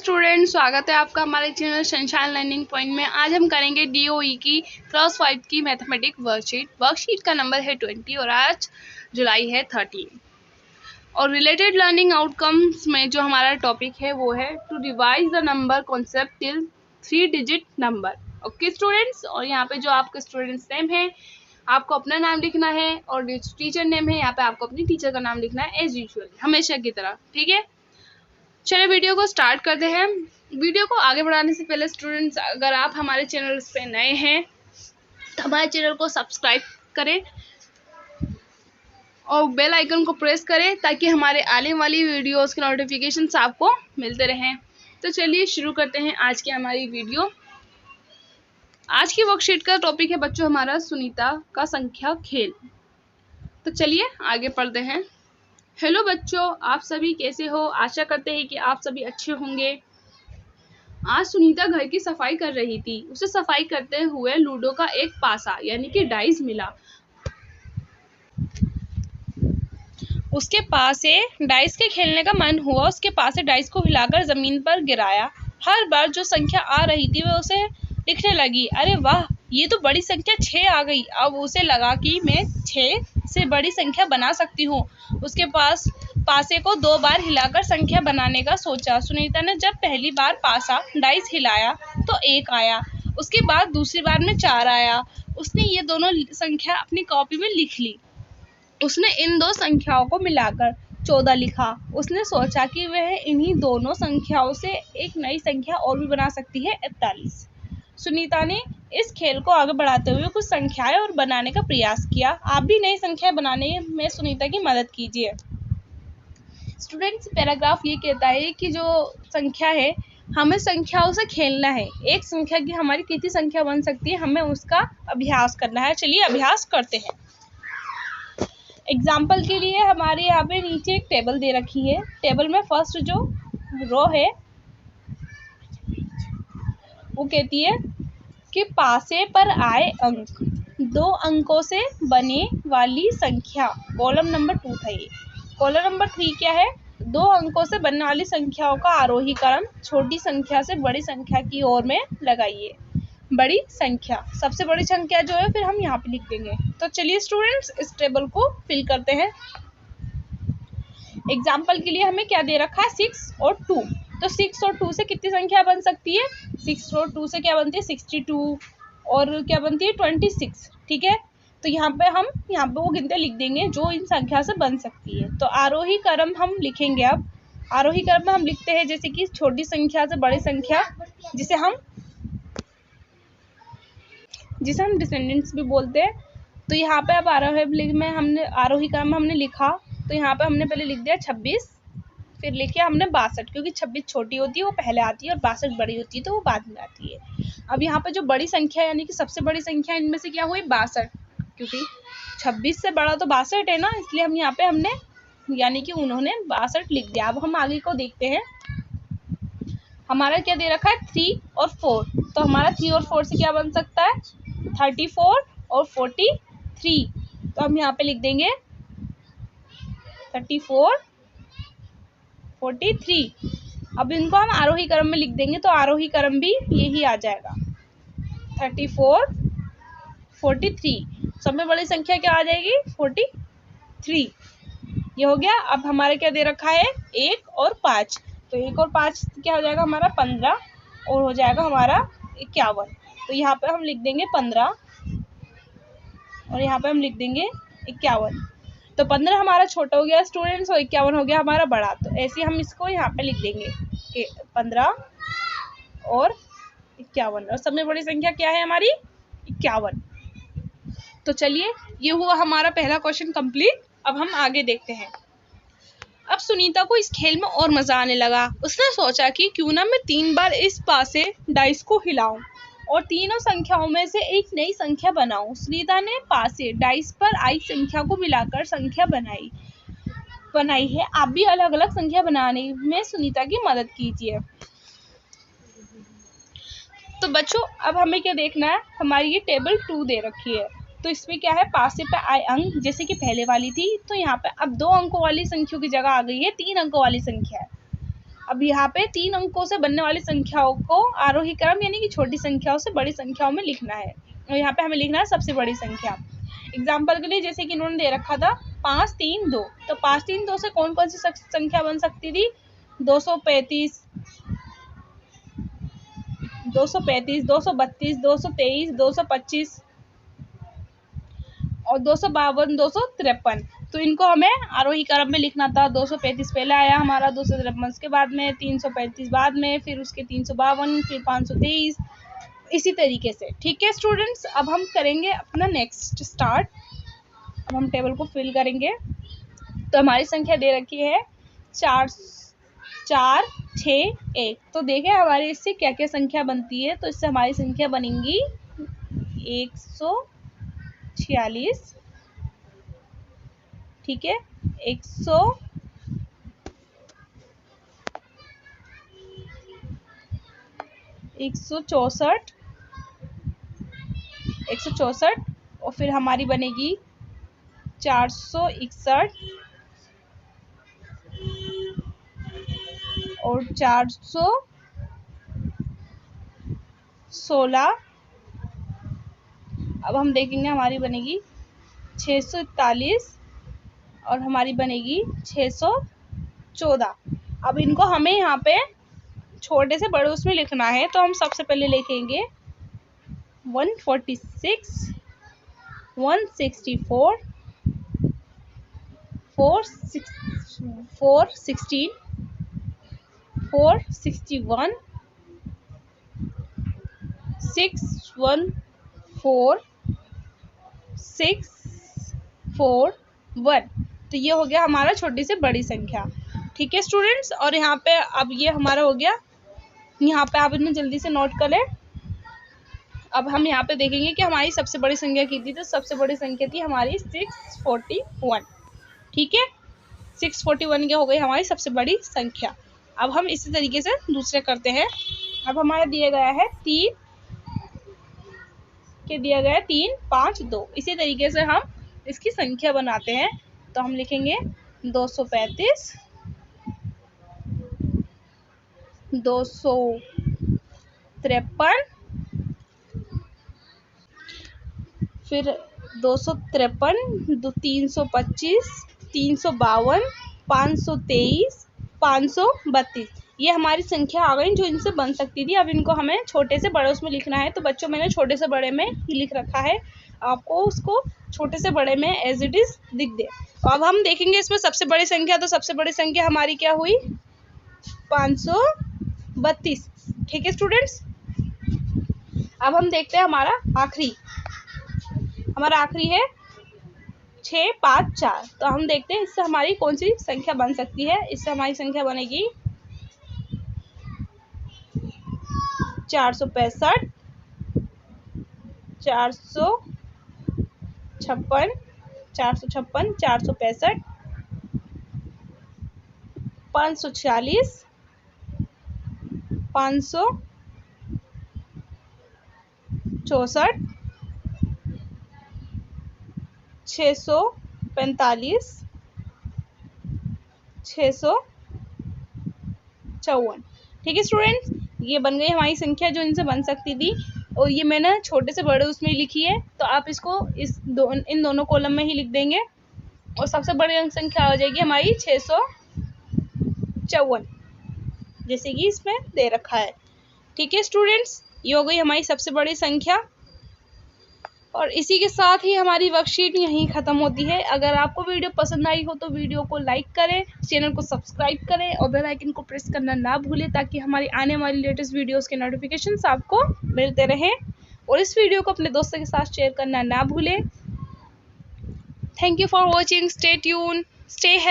Student, स्वागत है आपका हमारे चैनल सनशाइन लर्निंग पॉइंट में। आज हम करेंगे डीओई की क्लास 5 की मैथमेटिक वर्कशीट का नंबर है 20 और आज जुलाई है 13। और रिलेटेड लर्निंग आउटकम्स में जो हमारा टॉपिक है वो है to revise the number concept till 3 digit number. Okay students, और यहाँ पे जो आपके स्टूडेंट्स नेम है आपको अपना नाम लिखना है और टीचर नेम है यहाँ पे आपको अपनी टीचर का नाम लिखना है एज यूजुअल, हमेशा की तरह। ठीक है, चलिए वीडियो को स्टार्ट करते हैं। वीडियो को आगे बढ़ाने से पहले स्टूडेंट्स, अगर आप हमारे चैनल पे नए हैं तो हमारे चैनल को सब्सक्राइब करें और बेल आइकन को प्रेस करें ताकि हमारे आने वाली वीडियोस के नोटिफिकेशंस आपको मिलते रहें। तो चलिए शुरू करते हैं आज की हमारी वीडियो। आज की वर्कशीट का टॉपिक है बच्चों हमारा सुनीता का संख्या खेल। तो चलिए आगे पढ़ते हैं। हेलो बच्चों, आप सभी कैसे हो? आशा करते हैं कि आप सभी अच्छे होंगे। आज सुनीता घर की सफाई कर रही थी। उसे सफाई करते हुए लूडो का एक पासा यानी कि डाइस मिला। उसके पास से डाइस के खेलने का मन हुआ। उसके पास से डाइस को हिलाकर जमीन पर गिराया। हर बार जो संख्या आ रही थी वह उसे लिखने लगी। अरे वाह, ये तो बड़ी संख्या 6 आ गई। अब उसे लगा कि मैं 6 से बड़ी संख्या बना सकती हूँ। उसके पासे को 2 बार हिलाकर संख्या बनाने का सोचा। सुनीता ने जब पहली बार पासा डाइस हिलाया तो 1 आया। उसके बाद दूसरी बार में 4 आया। उसने ये दोनों संख्या अपनी कॉपी में लिख ली। उसने इन 2 संख्याओं को मिलाकर 14 लिखा। उसने सोचा कि वह इन्हीं दोनों संख्याओं से एक नई संख्या और भी बना सकती है, 41। सुनीता ने इस खेल को आगे बढ़ाते हुए कुछ संख्याएं और बनाने का प्रयास किया। आप भी नई संख्याएं बनाने में सुनीता की मदद कीजिए। स्टूडेंट्स, पैराग्राफ ये कहता है कि जो संख्या है हमें संख्याओं से खेलना है। एक संख्या की हमारी कितनी संख्या बन सकती है, हमें उसका अभ्यास करना है। चलिए अभ्यास करते हैं। एग्जाम्पल के लिए हमारे यहाँ पे नीचे एक टेबल दे रखी है। टेबल में फर्स्ट जो रो है वो कहती है कि पासे पर आए अंक, 2 अंकों से बने वाली संख्या। कॉलम नंबर 2 था ये। कॉलम नंबर 3 क्या है? 2 अंकों से बनने वाली संख्याओं का आरोही क्रम छोटी संख्या से बड़ी संख्या की ओर में लगाइए। बड़ी संख्या, सबसे बड़ी संख्या जो है फिर हम यहाँ पे लिख देंगे। तो चलिए स्टूडेंट्स इस टेबल को फिल करते हैं। एग्जाम्पल के लिए हमें क्या दे रखा है? 6 और 2। तो 6 और 2 से कितनी संख्या बन सकती है? 6 और 2 से क्या बनती है? 62 और क्या बनती है? 26। ठीक है, तो यहाँ पे वो गिनते लिख देंगे जो इन संख्या से बन सकती है। तो आरोही क्रम हम लिखेंगे। अब आरोही क्रम में हम लिखते हैं जैसे कि छोटी संख्या से बड़ी संख्या, जिसे हम डिसेंडेंट्स भी बोलते हैं। तो यहाँ पे अब आरोही क्रम में हमने लिखा। तो यहाँ पे हमने पहले लिख दिया 26, फिर लिखे हमने 62, क्योंकि 26 छोटी होती है वो पहले आती है और 62 बड़ी होती है तो वो बाद में आती है। अब यहाँ पे जो बड़ी संख्या यानी कि सबसे बड़ी संख्या इनमें से क्या हुई? 62, क्योंकि 26 से बड़ा तो 62 है ना, इसलिए हम यहाँ पे यानी कि उन्होंने 62 लिख दिया। अब हम आगे को देखते हैं। हमारा क्या दे रखा है? 3 और 4। तो हमारा 3 और 4 से क्या बन सकता है? 34 और 43। तो हम यहाँ पे लिख देंगे 34, 43। अब इनको हम आरोही क्रम में लिख देंगे तो आरोही क्रम भी यही आ जाएगा, 34, 43। सबसे बड़ी संख्या क्या आ जाएगी? 43। ये हो गया। अब हमारे क्या दे रखा है? 1 और 5। तो 1 और 5 क्या हो जाएगा हमारा? 15 और हो जाएगा हमारा 51। तो यहाँ पे हम लिख देंगे 15 और यहाँ पे हम लिख देंगे 51। तो 15 हमारा छोटा हो गया स्टूडेंट्स और 51 हो गया हमारा बड़ा। तो ऐसे हम इसको यहाँ पे लिख देंगे कि 15 और 51 और सबसे बड़ी संख्या क्या है हमारी? 51। तो चलिए ये हुआ हमारा पहला क्वेश्चन कंप्लीट। अब हम आगे देखते हैं। अब सुनीता को इस खेल में और मजा आने लगा। उसने सोचा कि क्यों ना मैं 3 बार इस पासे डाइस को हिलाऊं और तीनों संख्याओं में से एक नई संख्या बनाऊं। सुनीता ने पासे डाइस पर आई संख्या को मिलाकर संख्या बनाई है। आप भी अलग अलग संख्या बनाने में सुनीता की मदद कीजिए। तो बच्चों अब हमें क्या देखना है? हमारी ये टेबल 2 दे रखी है। तो इसमें क्या है? पासे पे आए अंक, जैसे कि पहले वाली थी। तो यहाँ पे अब 2 अंकों वाली संख्या की जगह आ गई है 3 अंकों वाली संख्या है। अब यहाँ पे 3 अंकों से बनने वाली संख्याओं को आरोही क्रम यानी कि छोटी संख्याओं से बड़ी संख्याओं में लिखना है, और यहाँ पे हमें लिखना है सबसे बड़ी संख्या। एग्जाम्पल के लिए जैसे कि इन्होंने दे रखा था 5 3 2, तो 5 3 2 से कौन कौन सी संख्या बन सकती थी? 235, 232, 223, 225 और 252, 253। तो इनको हमें आरोही क्रम में लिखना था। 235 पहले आया हमारा, 253 उसके बाद में, 335 बाद में, फिर उसके 352, फिर 523, इसी तरीके से। ठीक है स्टूडेंट्स, अब हम करेंगे अपना नेक्स्ट स्टार्ट। अब हम टेबल को फिल करेंगे। तो हमारी संख्या दे रखी है 4 4 6 1। तो देखें हमारी इससे क्या क्या संख्या बनती है। तो इससे हमारी संख्या बनेंगी 146, ठीक है, 164, 164 और फिर हमारी बनेगी 461 और 416। अब हम देखेंगे हमारी बनेगी 641 और हमारी बनेगी 614। अब इनको हमें यहाँ पे छोटे से बड़े उसमें लिखना है। तो हम सबसे पहले लिखेंगे 146, 164, 416, 461, 614, 641। तो ये हो गया हमारा छोटी से बड़ी संख्या। ठीक है स्टूडेंट्स, और यहाँ पे अब ये हमारा हो गया। यहाँ पे आप इन्हें जल्दी से नोट कर लें। अब हम यहाँ पे देखेंगे कि हमारी सबसे बड़ी संख्या की थी। तो सबसे बड़ी संख्या थी हमारी 641। ठीक है, 641 की हो गई हमारी सबसे बड़ी संख्या। अब हम इसी तरीके से दूसरे करते हैं। अब हमारा दिया गया है 3 3 5 2। इसी तरीके से हम इसकी संख्या बनाते हैं। तो हम लिखेंगे 235, 253, फिर 253, 325, 352, 523, 532। ये हमारी संख्या आ गई जो इनसे बन सकती थी। अब इनको हमें छोटे से बड़े उसमें लिखना है। तो बच्चों मैंने छोटे से बड़े में ही लिख रखा है, आपको उसको छोटे से बड़े में एज इट इज लिख दे। अब हम देखेंगे इसमें सबसे बड़ी संख्या। तो सबसे बड़ी संख्या हमारी क्या हुई? 532। ठीक है स्टूडेंट्स, अब हम देखते हैं हमारा आखिरी है 6 5 4। तो हम देखते हैं इससे हमारी कौन सी संख्या बन सकती है। इससे हमारी संख्या बनेगी 465, 456, 465, 546, 564, 645, 654। ठीक है स्टूडेंट्स, ये बन गई हमारी संख्या जो इनसे बन सकती थी। और ये मैंने छोटे से बड़े उसमें लिखी है। तो आप इसको इन दोनों कॉलम में ही लिख देंगे और सबसे बड़ी अंक संख्या हो जाएगी हमारी 654, जैसे कि इसमें दे रखा है। ठीक है स्टूडेंट्स, ये हो गई हमारी सबसे बड़ी संख्या। और इसी के साथ ही हमारी वर्कशीट यहीं ख़त्म होती है। अगर आपको वीडियो पसंद आई हो तो वीडियो को लाइक करें, चैनल को सब्सक्राइब करें और बेल आइकन को प्रेस करना ना भूलें, ताकि हमारी आने वाली लेटेस्ट वीडियोस के नोटिफिकेशंस आपको मिलते रहें। और इस वीडियो को अपने दोस्तों के साथ शेयर करना ना भूलें। Thank you for watching, stay tune, stay healthy.